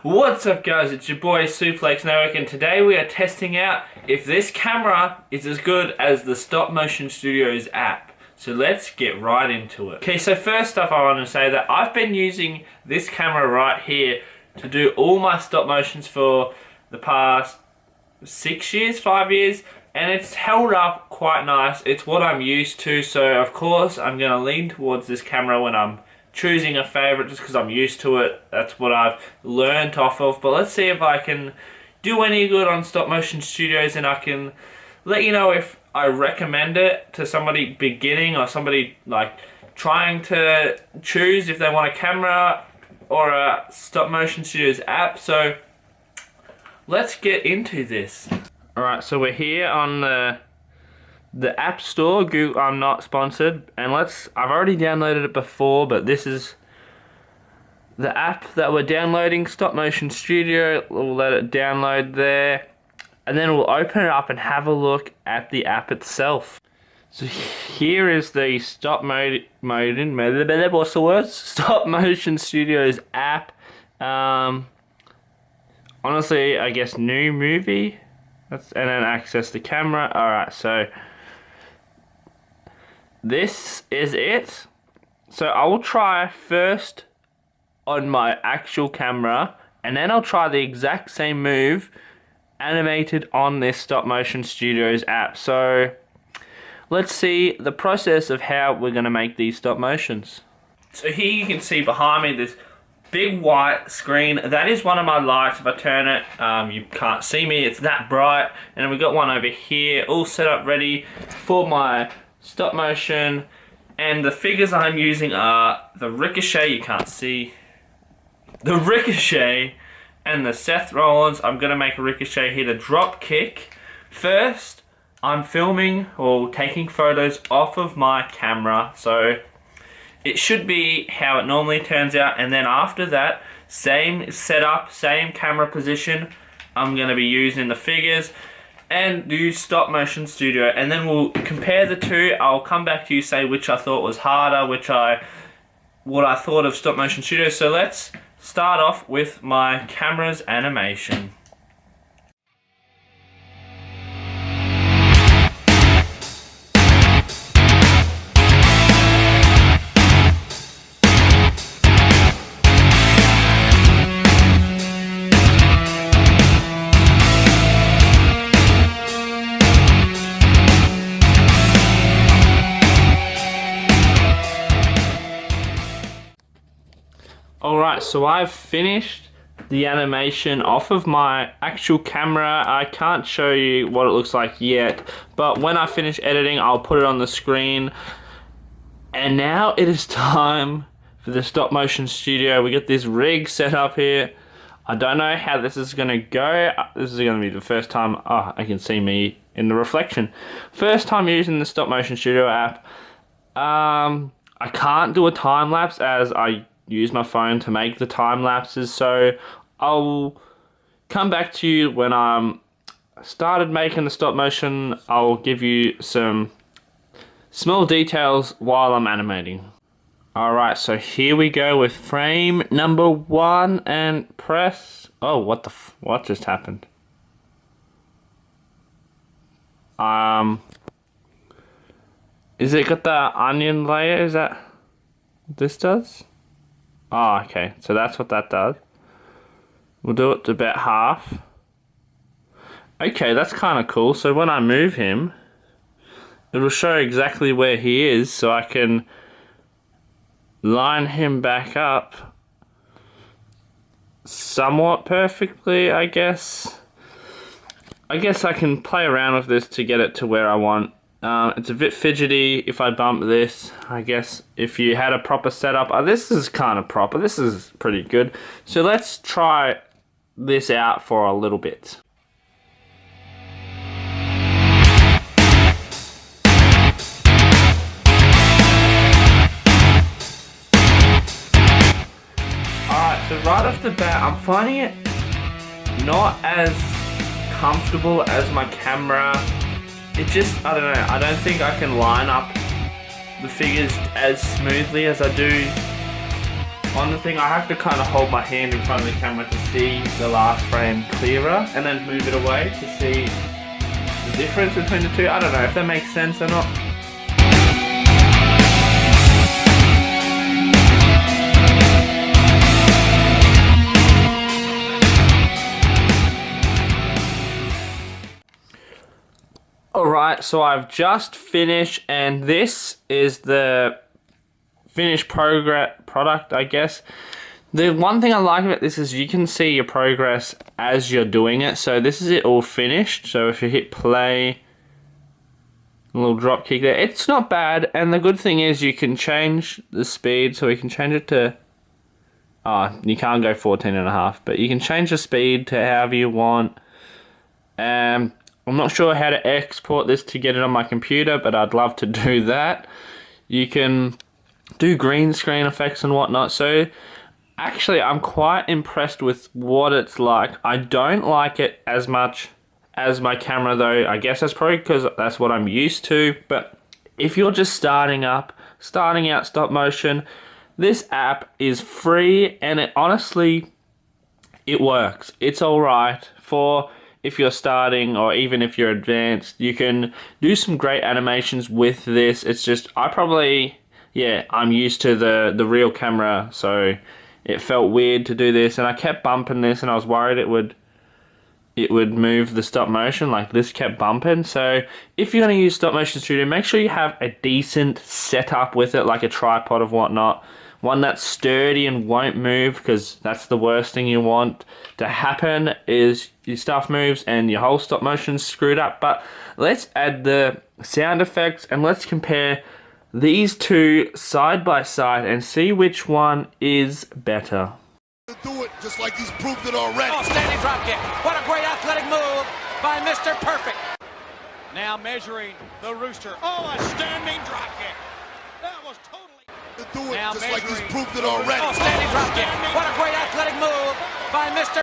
What's up guys, it's your boy Suplex Network, and today we are testing out if this camera is as good as the Stop Motion Studios app. So let's get right into it. Okay, so first off I want to say that I've been using this camera right here to do all my stop motions for the past 6 years, 5 years, and it's held up quite nice. It's what I'm used to, so of course I'm going to lean towards this camera when I'm choosing a favorite just because I'm used to it. That's what I've learned off of. But let's see if I can do any good on Stop Motion Studios, and I can let you know if I recommend it to somebody beginning or somebody like trying to choose if they want a camera or a Stop Motion Studios app. So let's get into this. Alright, so we're here on the App Store. Google, I'm not sponsored, and I've already downloaded it before, but this is the app that we're downloading, Stop Motion Studio. We'll let it download there, and then we'll open it up and have a look at the app itself. So here is the Stop Motion Studios app. Honestly, I guess new movie, and then access the camera. Alright, so this is it. So I will try first on my actual camera, and then I'll try the exact same move animated on this Stop Motion Studios app. So let's see the process of how we're going to make these stop motions. So here you can see behind me this big white screen. That is one of my lights. If I turn it, you can't see me, it's that bright. And then we've got one over here all set up ready for my stop motion, and the figures I'm using are the Ricochet, you can't see, the Ricochet and the Seth Rollins. I'm going to make a Ricochet here to drop kick. First, I'm filming or taking photos off of my camera, so it should be how it normally turns out, and then after that, same setup, same camera position, I'm going to be using the figures and do Stop Motion Studio, and then we'll compare the two. I'll come back to you, say which I thought was harder, what I thought of Stop Motion Studio. So let's start off with my camera's animation. Alright, so I've finished the animation off of my actual camera. I can't show you what it looks like yet, but when I finish editing, I'll put it on the screen. And now it is time for the Stop Motion Studio. We got this rig set up here. I don't know how this is going to go. This is going to be the first time. Oh, I can see me in the reflection. First time using the Stop Motion Studio app. I can't do a time lapse as I use my phone to make the time lapses, so I'll come back to you when I'm started making the stop motion. I'll give you some small details while I'm animating. Alright, so here we go with frame number 1 and press. Oh, what just happened? Is it got the onion layer? Is that what this does? Oh, okay, so that's what that does. We'll do it to about half. Okay, that's kind of cool. So when I move him, it'll show exactly where he is, so I can line him back up somewhat perfectly, I guess. I guess I can play around with this to get it to where I want. It's a bit fidgety if I bump this. I guess if you had a proper setup, this is kind of proper. This is pretty good. So let's try this out for a little bit. Alright, so right off the bat, I'm finding it not as comfortable as my camera. It just, I don't know, I don't think I can line up the figures as smoothly as I do on the thing, I have to kind of hold my hand in front of the camera to see the last frame clearer, and then move it away to see the difference between the two. I don't know if that makes sense or not. Alright, so I've just finished, and this is the finished product, I guess. The one thing I like about this is you can see your progress as you're doing it. So this is it all finished. So if you hit play, a little drop kick there, it's not bad. And the good thing is you can change the speed, so we can change it to, you can't go 14.5, but you can change the speed to however you want. I'm not sure how to export this to get it on my computer, but I'd love to do that. You can do green screen effects and whatnot. So actually, I'm quite impressed with what it's like. I don't like it as much as my camera though. I guess that's probably because that's what I'm used to. But if you're just starting out stop motion, this app is free, and it honestly, it works. It's alright for if you're starting, or even if you're advanced. You can do some great animations with this. It's just, I'm used to the real camera, so it felt weird to do this, and I kept bumping this, and I was worried it would move the stop motion. Like, this kept bumping. So if you're going to use Stop Motion Studio, make sure you have a decent setup with it, like a tripod of whatnot. One that's sturdy and won't move, because that's the worst thing you want to happen, is your stuff moves and your whole stop motion's screwed up. But let's add the sound effects, and let's compare these two side by side and see which one is better. Do it just like he's proved it already. Oh, standing drop kick. What a great athletic move by Mr. Perfect. Now measuring the Rooster. Oh, a standing drop kick. That was totally... Do it now just like he's proved it already. Oh, standing drop kick. What a great athletic move by Mr.